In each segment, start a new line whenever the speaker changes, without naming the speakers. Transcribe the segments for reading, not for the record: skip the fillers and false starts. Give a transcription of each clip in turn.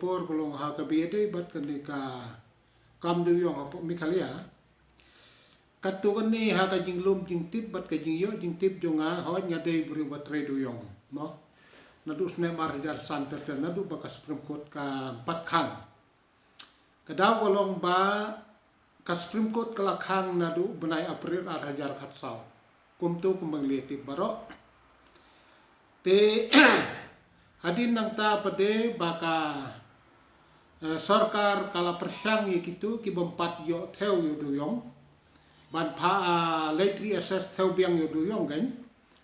Singapore kolong ha ka biade bat kan ka kam du yong apo mikalia katu kan ni ha ka jing lum jing tip bat ka jing yo jing tip jonga ha nya dei bri bat tre du yong mo nadu sne mar jar santer kan nadu bakas Supreme Court ka 4 khang kadaw kolong ba ka Supreme Court kala khang nadu benai April ar hajar khat saw kumtu kumbang leti baro te hadin nang ta pade baka sarkar kala persang gitu ki bompat yo theo yo duyong ban pha lately assess theo biang yo duyong gan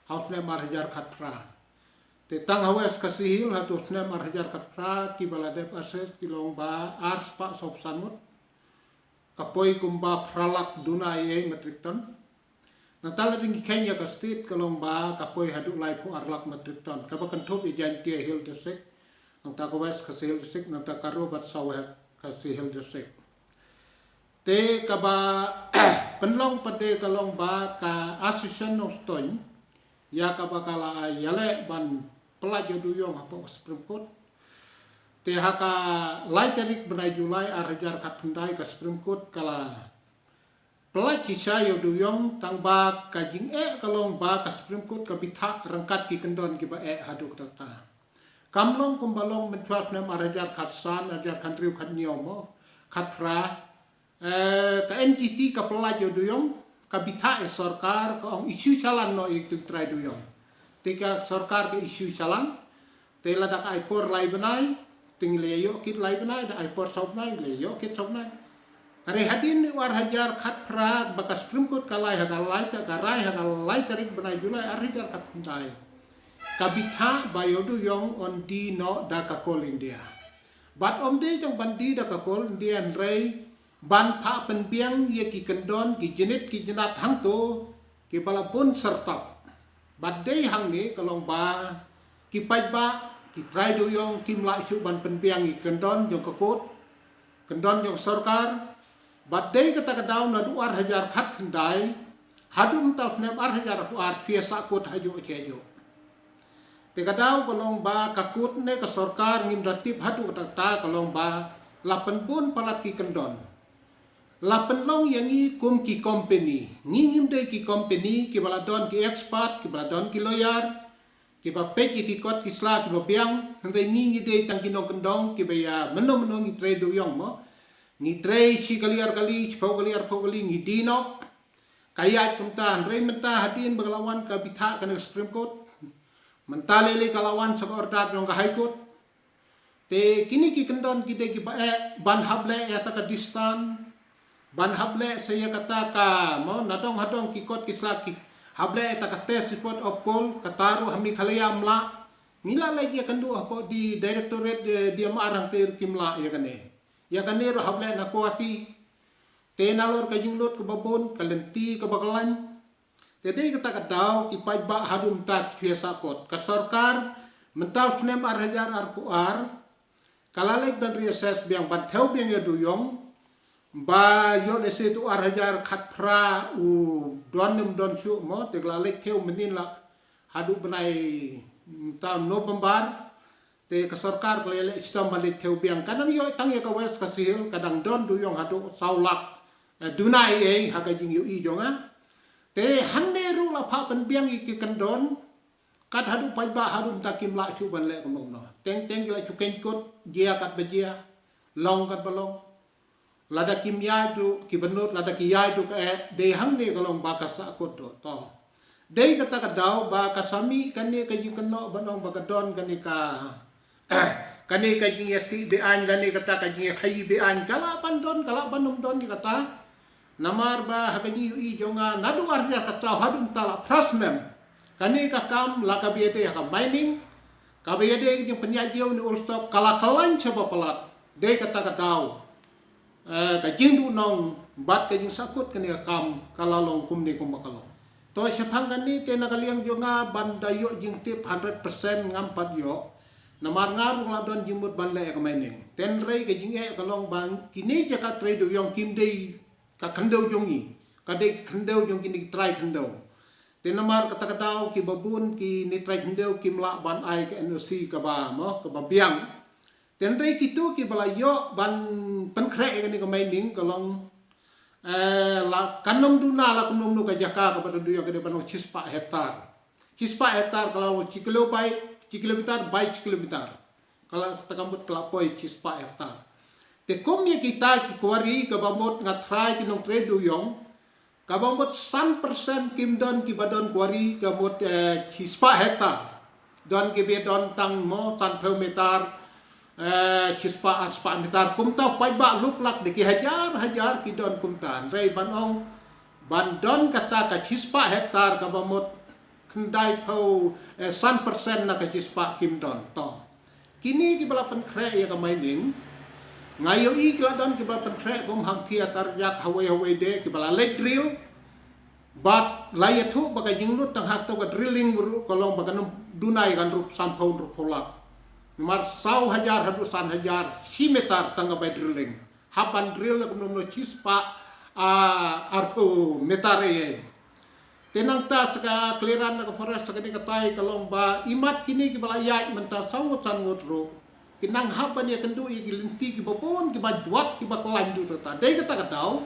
haus ne mar hajar khat pra te tang hawes kasihil hatus ne mar hajar khat pra ki baladep assess ki long ba ars pa sop sanut kapoi kumba pralak dunai metric ton Natala tinggi Kenya ka state kalong ba kapoi hadu lai po arlak metric ton kabakan top ijan tia hill district nang ta ko west kasi hill district nang ta karo bat sawet kasi hill district te kaba penlong pade kalong ba ka association of stone ya kaba kala yale ban pelajo duyong apo Supreme Court te haka laiterik benai Julai arjar katundai ka Supreme Court kala pelai kisah yo duyong tang ba kajing kalong ba ka Supreme Court ka bitha rangkat ki kendon ki ba haduk tata kamlong kumbalong mencuat nam arajar khasan ajar country khat nyomo khatra ka NGT ka pelai yo duyong ka bitha sarkar ka ong isu chalan no itu trai duyong tika sarkar ke isu chalan te ladak aipor lai benai tingle yo kit lai benai da aipor sop nai le yo kit sop nai Are hadin war hajar khat pra bakas Supreme Court kalai hagal lai ta karai hagal lai tarik benai Julai arijar khat kuntai kabitha bayodu yong on di no da kakol India bat om de jong bandi da kakol India rei ban pha pen biang ye ki kendon ki jenit ki jenat hang to ki bala pun sertap bat de hang ni kalong ba ki pai ba ki trai du yong kim lai su ban pen biang ki kendon jong kakot kendon jong sarkar Badai kata kadaw na duar hajar khat kendai hadum taf nem ar hajar ar fiasa kot hajo chejo te kadaw kolong ba kakut ne ka sarkar ngim ratip hadu ta kolong ba lapen bun palat ki kendon lapen long yangi kum ki company ngim de ki company ki baladon ki expert ki baladon ki lawyer ki ba pek ki kot ki sla ki ba biang ndai ngi de tang ki no kendong ki ba ya menom ngi trade do yong mo ni trei chi kaliar kali chpau kali ni dino kaya kumta rei menta hadin baglawan ka bitha kana Supreme Court mentalele kalawan sa ordat ng High Court te kini ki kendon ki de ki ban hable ya ta ka distan ban hable saya kata ka mo nadong hadong ki kot ki slaki hable ta ka test report of call kataru hami khalaya amla nila lagi kandu apo di directorate dia marang ter kimla ya kane ya kanero hable na kuati tenalor ka junglot ko babon kalenti ka bakalan tede kata kadaw ki pai ba hadum tat fiasa kot ka sarkar mentaw snem ar hajar ar puar kalalek dan reassess biang ban theo biang ya duyong ba yo lese tu ar hajar khat pra u don su mo te lalek theo menin la hadu benai ta November te ka sarkar klele istam balik theo biang kadang yo tang ya ka west ka sihil kadang don duyong hadu saulak dunai haga jing yu i jonga te hanne ru la pha pen biang i ki kandon kad hadu pai ba hadu takim la chu ban le komong no teng la chu ken kot dia kat bejia long kat balong lada kim ya du ki benut lada ki ya du ka de hanne kalong ba ka sa kot do to de kata ka daw ba kasami kani ka jing kano banong ba kadon kani ka kani ka jing yati be an lani kata ka jing khayi be an kala pandon kala banum don kata namar ba hakani i jonga nadu arja kata hadum tala prasnem kani ka kam la ka biete ka mining ka biete jing penyajiu ni ulstop kala kalan coba pelat de kata ka daw ka jing du nong bat ka jing sakut kani ka kam kala long kum ni kum bakalong to sepang kani te nakaliang jonga bandayo jing tip 100% ngampat yo namar ngarung ladon jimut banle ka mining ten rei ka jing kalong bang kini jaka trade yong kim dei ka kandau jongi ka de kandau jong kini try kandau te namar kata kadaw ki babun ki ni try kandau kim la ban ai ka NOC ka ba mo ka ba biang Tendai kitu ki bala yo ban penkrek kan ni ka mining kalong la kanong duna la kunong nu ka jaka ka pada duyo ka de banong cispa hektar. Cispa hektar kalau kilometer by kilometer. Kalau takambut kelapoi cispa hektar. Te komnya kita ki kuari ka bamot ngatrai kinong tre duyong ka bamot 100% kimdon ki badon kuari ka mot cispa hektar. Don ki be don tang mo 1 meter cispa meter kumta pai ba luklak de ki hajar ki don kumtan rei banong bandon kata ka cispa hektar ka bamot kendai pau 100% na ka cispa kim don to kini ki bala penkre ya ka mining ngayo i kila don ki bala penkre gom hang theater yak hawai de ki bala lake drill bat layatu baga jinglut tang hak to ka drilling kolong baga dunai kan rup sampau rup holak Nomor 100,000 ratusan hajar simetar tangga by drilling. Hapan drill no cispa arpo metare. Tenang ta saka clearan na forest saka ni katay kalomba imat kini ki balayay menta sawot san ngotro. Kinang hapan ya kendu i gilinti ki babon ki bajuat ki baklandu ta. Dai kata kataw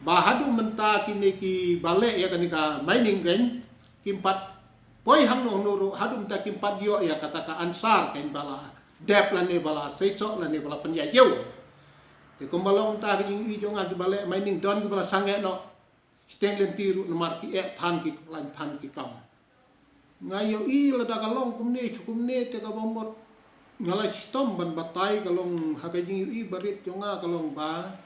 bahadu menta kini ki bale ya kanika mining gen kimpat poi hang no nuru hadum ta kimpat yo ya kata ka ansar kain bala dep la ne bala seitsok la ne bala penjajau te kumbalong ta ki i jonga ki bale mining don ki bala sange no steng len tiru nomar ki than ki lan than ki kam ngayo i la da kalong kumne chukumne te ka bombot ngala stom ban batai kalong hakajing i barit jonga kalong ba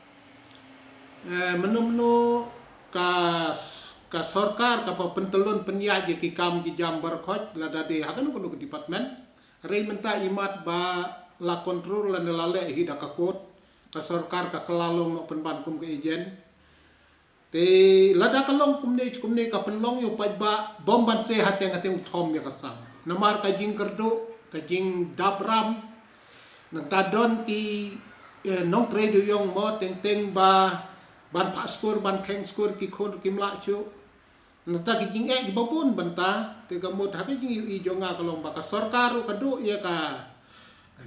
menumno ka sarkar ka pentelun penyaji ki kam ki jambar khot la dade hakan ko ke department rei menta imat ba la kontrol la lale hida ka kot ka sarkar ka kelalong no penban kum ke ejen te lada kalong kumne ka penlong yo paj ba bomban se hateng uthom ya kasam namar ka jing kerdo ka jing dabram nang tadon ki nong trade yong mo teng ba ban paskur ban keng skur ki khon kim la chu nata ki jing ki babon banta te ka mot ha ki jing i jonga kalong ba ka sarkar ka do ya ka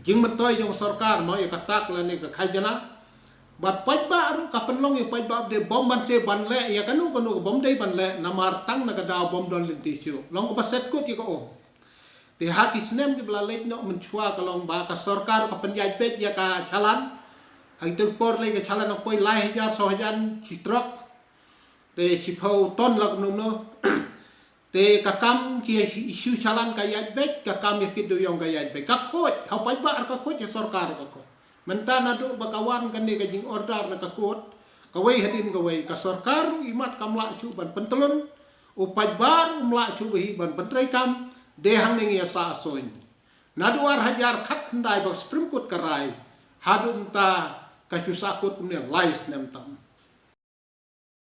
jing mentoy jong sarkar mo ya ka tak la ne ka khajana bat paj ba ru ka penlong ya paj ba de bom ban se ban le ya kanu bom dei ban le namar tang na ka da bom don len ti chu long ko baset ko ti ko te ha ki snem ki bla le no menchua kalong ba ka sarkar ka penjaj pet ya ka chalan hai tu por le ka chalan no poi lai hajar so hajan chitrok te chipau ton lag no te kakam ki isu chalan ka yat bet kakam ya kidu yong ka yat bet ka khot ha pai ba ka khot ya sarkar ka khot mentana do bakawan kan ne ka jing order na ka khot ka wei hadin ka wei ka sarkar imat kam la chu ban pentelun upai bar umla chu hi ban pentrai kam de hang ne ya sa soin naduar hajar khat ndai ba supreme court karai hadum ta ka chu sakut ne lais nem tam